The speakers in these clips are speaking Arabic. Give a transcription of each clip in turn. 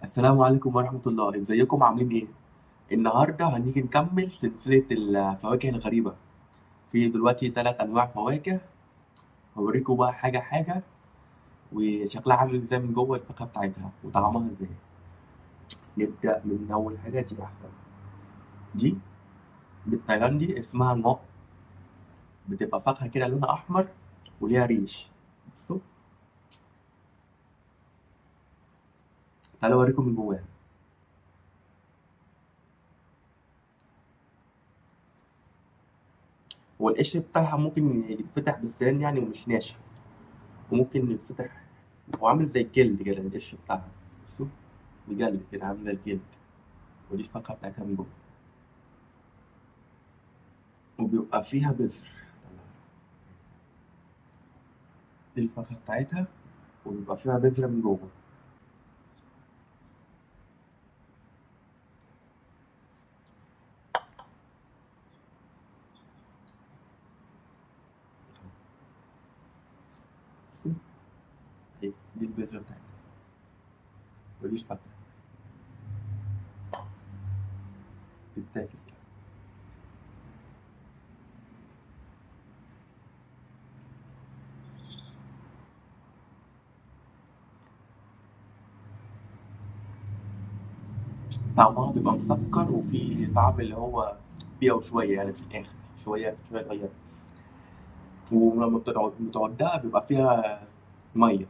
السلام عليكم ورحمة الله، ازيكم عاملين ايه؟ النهاردة هنيجي نكمل سلسلة الفواكه الغريبة. في دلوقتي 3 أنواع فواكه. هوريكم بقى حاجة حاجة وشكلها عامل ازاي من جوه الفاكهة بتاعتها وطعمها ازاي. نبدأ من أول حاجة دي أحسن. دي بالتايلاندي اسمها نوك. بتبقى فاكهة كده لونها أحمر وليها ريش. بصوا، تعالوا أوريكم من جواها. هو القشر بتاعها ممكن يتفتح بالسنان يعني ومش ناشف، وممكن يتفتح. هو عامل زي الجلد كده القشر بتاعها. بصوا، مجلد كده عاملة الجلد. ودي الفاكهة بتاعتها من جوه، وبيبقى فيها بذر. دي الفاكهة بتاعتها، وبيبقى فيها بذرة من جوه. بصوا، أهي دي البذرة بتاعتها، ودي الفاكهة بتتاكل. طعمها بيبقى مسكر، وفي طعم اللي هو بيئة شوية يعني في الآخر، شوية شوية صغيرة. ولما بتقعدها بيبقى فيها مية.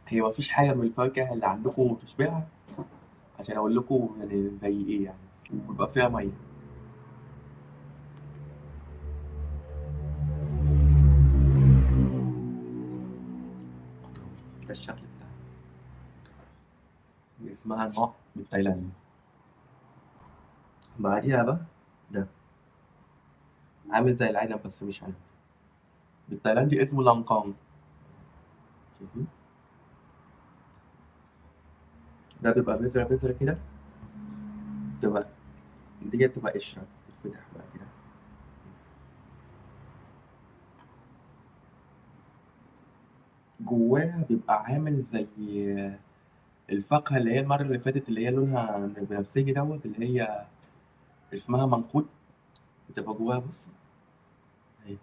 هي مفيش حاجة من الفواكه اللي عندكم تشبهها، عشان أقول لكم يعني زي إيه يعني. وبيبقى فيها مية. ده الشكل بتاعها. اسمها نوع من تايلاند. بعديها بقى، ده عامل زي العنب بس مش عنب. بالتايلاندي اسمه لانكong. شايفين؟ ده بيبقى بذرة بذرة كده. بتبقى دي بتبقى قشرة بتتفتح بقى كده. جواها بيبقى عامل زي الفاكهة اللي هي المرة اللي فاتت، اللي هي لونها بنفسجي دوت، اللي هي اسمها منقود. بتبقى جواها، بص اهي.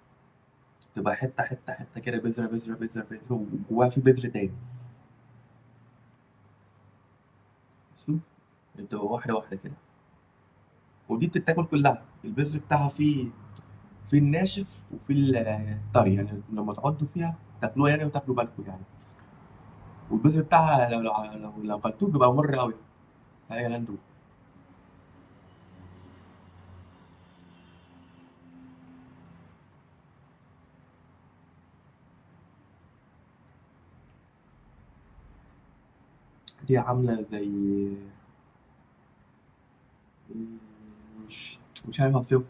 بتبقى حتة حتة حتة كده، بذرة بذرة بذرة بذرة، وجواها في بذر تاني. بصوا، بتبقى واحدة واحدة كده. ودي بتتاكل كلها، البذر بتاعها في الناشف وفي الطري، يعني لما تقعدوا فيها تاكلوها يعني وتاكلوا بالكم يعني. والبذر بتاعها لو كلتوه بيبقى مر قوي. هي لاندو. دي عاملة زي، مش مش عارف اوصفه.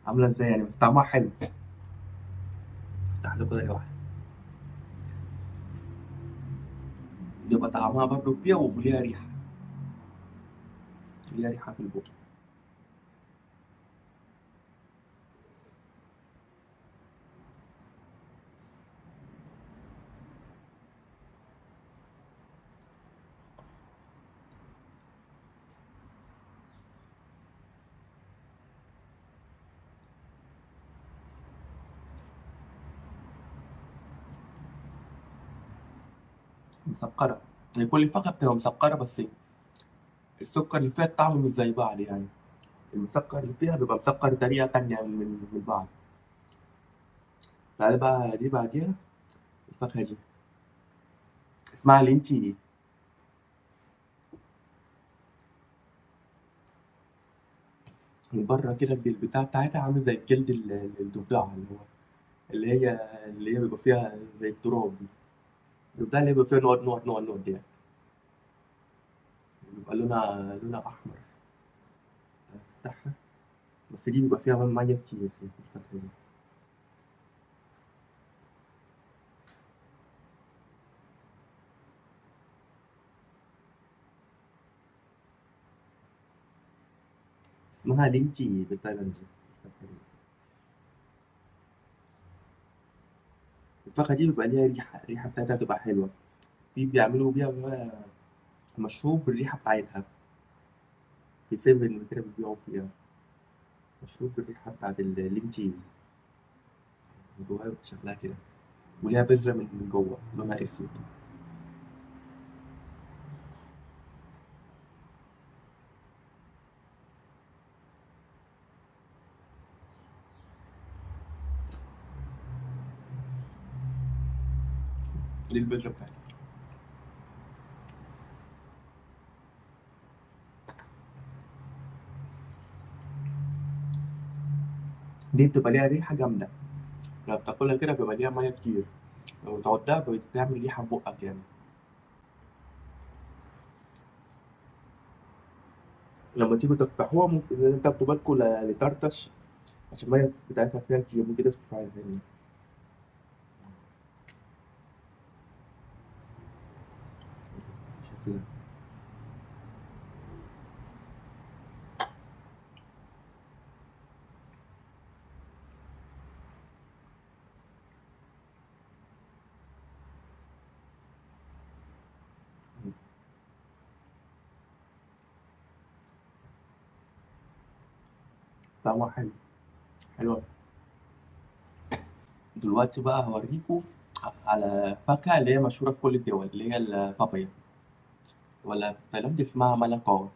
عاملة ازاي يعني، بس طعمها حلو. افتح لكم ده واحدة. بيبقى طعمها برضه كبيرة وليها ريحة. ليها ريحة في البق. مسكرة. هي كل الفاكهة بتبقى مسكرة، بس السكر اللي فيها الطعم مش زي بعض يعني. المسكر اللي فيها بيبقى مسكر بطريقة تانية من بعض. تعالى بقى دي بعديها. الفاكهة دي اسمها لينتي. من بره كده البتاع بتاعتها عامل زي الجلد الضفدع، اللي هي بيبقى فيها زي التراب دي. البتاع اللي بيبقى فيها نقط نقط نقط نقط دي يعني. بيبقى لونها أحمر. تفتحها، بس دي بيبقى فيها مية كتير في الفاكهة دي. اسمها لينتي بالتايلاندي الفاكهة دي. الفاكهة دي بيبقى ليها الريحة بتاعتها تبقى حلوة. في بيعملوا بيها بقى مشروب بالريحة بتاعتها، في سيفن كده بيبيعوا فيها مشروب بالريحة بتاعت الليمتي، جواها شكلها كده، وليها بذرة من جوه لونها اسود. دي البذرة بتاعتها. دي بتبقى ليها ريحة جامدة، لما بتاكلها كده بيبقى ليها مية كتير، لو تعدها بتعمل ريحة في بقك يعني. لما تيجوا تفتحوها ممكن تاخدوا بالكم لترتش، عشان المية بتاعتها فيها كتير، ممكن تدخل في عين يعني. شكلها طعمها حلو، حلوة. دلوقتي بقى هوريكم على فاكهة اللي هي مشهورة في كل الدول، اللي هي البابايا، ولا في تايلاند اسمها ملكاو.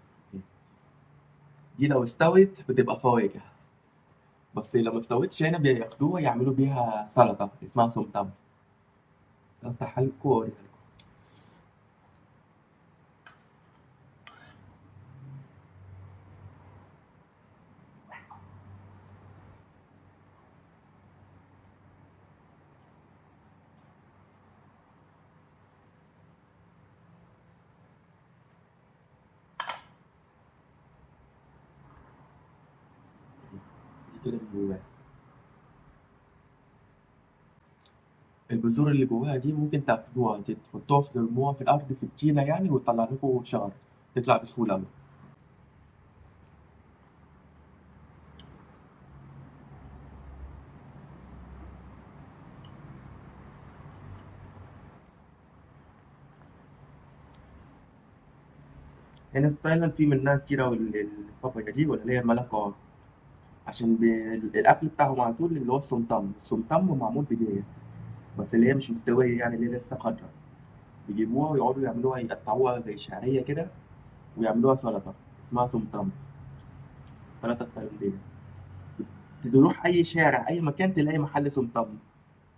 دي لو استوت بتبقى فواكه، بس لو ما استوتش هنا بياخدوها يعملوا بيها سلطة اسمها سمتم. افتحها لكم واوريها لكم. دي كده من جواها، البذور اللي جواها دي ممكن تاخدوها تحطوها في ترموها في الأرض في الطينة يعني، وتطلع لكم شجر، تطلع بسهولة أوي. هنا في تايلاند في منها كتير أوي البابايا دي، ولا اللي هي الملكة، عشان الأكل بتاعهم على طول اللي هو السمتم. السمتم معمول بداية، بس اللي هي مش مستوية يعني، اللي هي لسه خضرا. بيجيبوها ويقعدوا يعملوها، يقطعوها زي شعرية كده، ويعملوها سلطة اسمها سمتم، سلطة التايلاندية. تروح أي شارع أي مكان تلاقي محل سمتم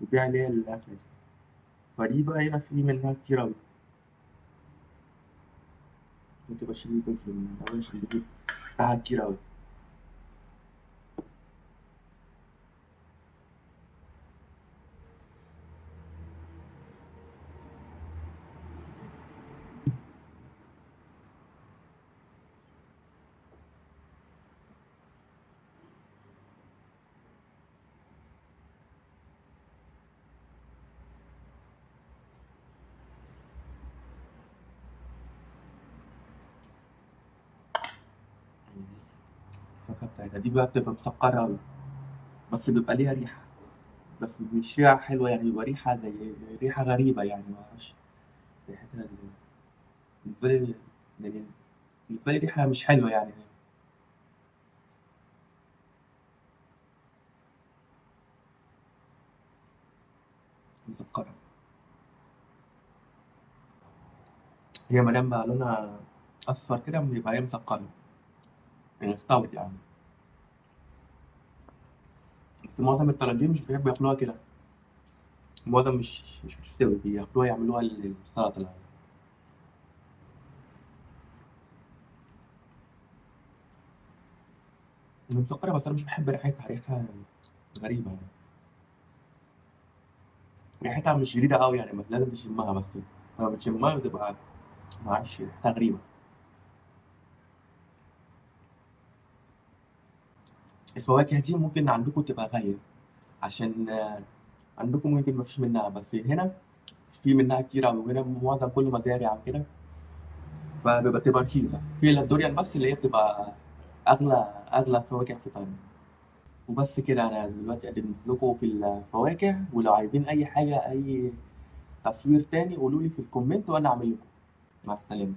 بيبيع اللي هي الأكلة دي. فدي بقى هنا في منها كتير أوي. ممكن بشيل بس من الأول عشان البذور بتاعها كتير أوي. الفاكهة بتاعتها دي بقى بتبقى مسكرة أوي، بس بيبقى ليها ريحة، بس مش ريحة حلوة يعني، بيبقى ريحة زي ريحة غريبة يعني، معرفش ريحتها بالنسبة لي يعني، بالنسبة لي ريحة مش حلوة يعني، مسكرة. هي مادام بقى لونها أصفر كده يبقى هي مسكرة يعني، استوت يعني. بس معظم التلاجين مش بيحبوا ياكلوها كده، معظم مش بتستوي، بياكلوها يعملوها السلطة العادية. هي مسكرة بس أنا مش بحب ريحتها، ريحتها غريبة يعني، ريحتها مش شديدة أوي يعني، لازم تشمها بس، لما بتشمها بتبقى معرفش ريحتها غريبة. الفواكه دي ممكن عندكم تبقى غالية، عشان عندكم ممكن مفيش منها، بس هنا في منها كتير أوي، وهنا معظم كل مزارع وكده، فبيبقى تبقى رخيصة. في إلا الدوريان بس اللي هي بتبقى أغلى فواكه في تايلاند. وبس كده، انا دلوقتي قدمت لكم في الفواكه، ولو عايزين اي حاجه، اي تصوير تاني قولوا لي في الكومنت وانا اعمل لكم. مع السلامه.